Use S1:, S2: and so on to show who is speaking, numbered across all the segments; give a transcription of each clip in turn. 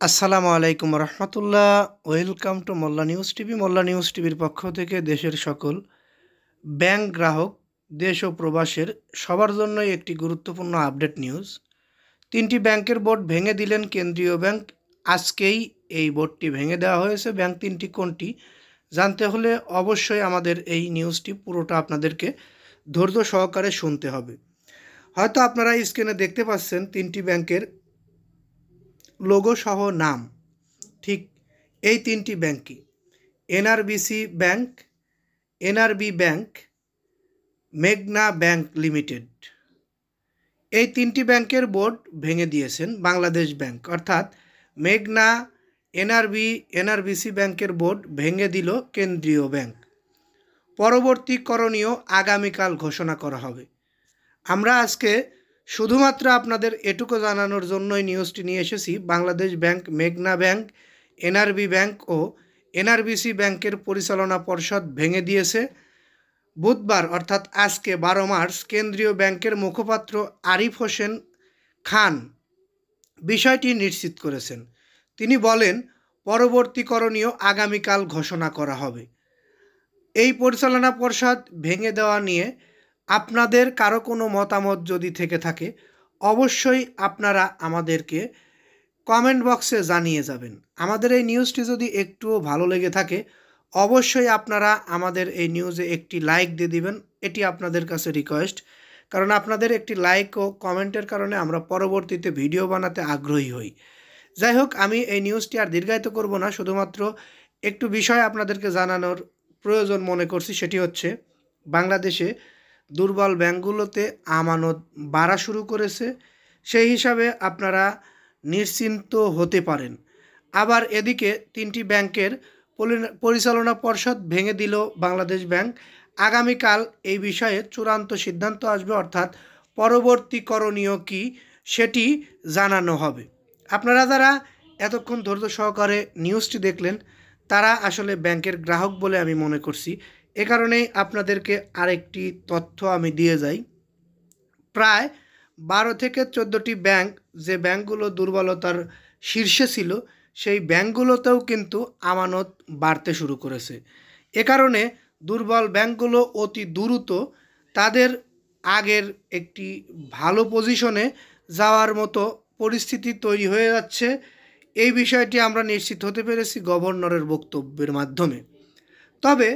S1: আসসালামু আলাইকুম রহমতুল্লাহ। Welcome to Molla news TV. Molla news টিভির পক্ষ থেকে দেশের সকল ব্যাংক গ্রাহক, দেশ ও প্রবাসের সবার জন্যই একটি গুরুত্বপূর্ণ আপডেট নিউজ। 3টি ব্যাংকের বোর্ড ভেঙে দিলেন কেন্দ্রীয় ব্যাংক। আজকেই এই বোর্ডটি ভেঙে দেওয়া হয়েছে। ব্যাংক 3টি কোনটি জানতে হলে অবশ্যই আমাদের এই নিউজটি পুরোটা আপনাদেরকে ধৈর্য সহকারে শুনতে হবে। হয়তো আপনারা স্ক্রিনে দেখতে পাচ্ছেন 3টি ব্যাংকের লোগো সহ নাম। ঠিক এই 3টি ব্যাংকই এনআরবিসি ব্যাংক, এনআরবি ব্যাংক, মেঘনা ব্যাংক লিমিটেড। এই 3টি ব্যাংকের বোর্ড ভেঙে দিয়েছেন বাংলাদেশ ব্যাংক, অর্থাৎ মেঘনা, এনআরবি, এনআরবিসি ব্যাংকের বোর্ড ভেঙে দিল কেন্দ্রীয় ব্যাংক। পরবর্তী করণীয় আগামীকাল ঘোষণা করা হবে। আমরা আজকে শুধুমাত্র আপনাদের এটুকু জানানোর জন্যই নিউজটি নিয়ে এসেছি। বাংলাদেশ ব্যাংক, মেঘনা ব্যাংক, এনআরবি ব্যাংক ও এনআরবিসি ব্যাংকের পরিচালনা পর্ষদ ভেঙে দিয়েছে। বুধবার অর্থাৎ আজকে 12 মার্চ কেন্দ্রীয় ব্যাংকের মুখপাত্র আরিফ হোসেন খান বিষয়টি নিশ্চিত করেছেন। তিনি বলেন, পরবর্তী করণীয় আগামীকাল ঘোষণা করা হবে। এই পরিচালনা পর্ষদ ভেঙে দেওয়া নিয়ে আপনাদের কারো কোনো মতামত যদি থেকে থাকে, অবশ্যই আপনারা আমাদেরকে কমেন্ট বক্সে জানিয়ে যাবেন। আমাদের এই নিউজটি যদি একটুও ভালো লেগে থাকে, অবশ্যই আপনারা আমাদের এই নিউজে একটি লাইক দিয়ে দিবেন। এটি আপনাদের কাছে রিকোয়েস্ট, কারণ আপনাদের একটি লাইক ও কমেন্টের কারণে আমরা পরবর্তীতে ভিডিও বানাতে আগ্রহী হই। যাই হোক, আমি এই নিউজটি আর দীর্ঘায়িত করব না, শুধুমাত্র একটু বিষয় আপনাদেরকে জানানোর প্রয়োজন মনে করছি। সেটি হচ্ছে, বাংলাদেশে দুর্বল ব্যাংকগুলোতে আমানত বাড়া শুরু করেছে। সেই হিসাবে আপনারা নিশ্চিন্ত হতে পারেন। আবার এদিকে 3টি ব্যাংকের পরিচালনা পর্ষদ ভেঙে দিল বাংলাদেশ ব্যাংক। আগামীকাল এই বিষয়ে চূড়ান্ত সিদ্ধান্ত আসবে, অর্থাৎ পরবর্তী করণীয় কী সেটি জানানো হবে। আপনারা যারা এতক্ষণ ধৈর্য সহকারে নিউজটি দেখলেন, তারা আসলে ব্যাংকের গ্রাহক বলে আমি মনে করছি। এ কারণেই আপনাদেরকে আরেকটি তথ্য আমি দিয়ে যাই। প্রায় 12 থেকে 14টি ব্যাংক, যে ব্যাংকগুলো দুর্বলতার শীর্ষে ছিল, সেই ব্যাংকগুলোতেও কিন্তু আমানত বাড়তে শুরু করেছে। এ কারণে দুর্বল ব্যাংকগুলো অতি দ্রুত তাদের আগের একটি ভালো পজিশনে যাওয়ার মতো পরিস্থিতি তৈরি হয়ে যাচ্ছে। এই বিষয়টি আমরা নিশ্চিত হতে পেরেছি গভর্নরের বক্তব্যের মাধ্যমে। তবে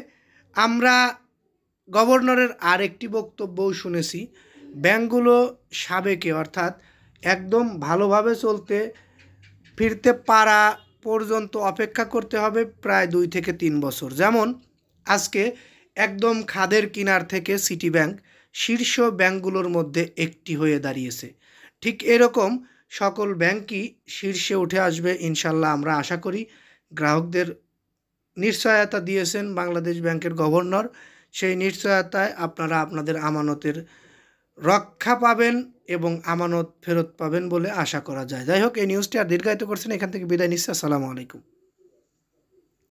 S1: আমরা গভর্নরের আরেকটি বক্তব্যও শুনেছি। ব্যাংকগুলো সাবেকে, অর্থাৎ একদম ভালোভাবে চলতে ফিরতে পারা পর্যন্ত অপেক্ষা করতে হবে প্রায় 2 থেকে 3 বছর। যেমন আজকে একদম খাদের কিনার থেকে সিটি ব্যাংক শীর্ষ ব্যাংকগুলোর মধ্যে একটি হয়ে দাঁড়িয়েছে। ঠিক এরকম সকল ব্যাংকই শীর্ষে উঠে আসবে ইনশাল্লাহ, আমরা আশা করি। গ্রাহকদের নিশ্চয়তা দিয়েছেন বাংলাদেশ ব্যাংকের গভর্নর। সেই নিশ্চয়তায় আপনারা আপনাদের আমানতের রক্ষা পাবেন এবং আমানত ফেরত পাবেন বলে আশা করা যায়। যাই হোক, এই নিউজটি আর দীর্ঘায়িত করছেন, এখান থেকে বিদায় নিচ্ছি। আসসালামু আলাইকুম।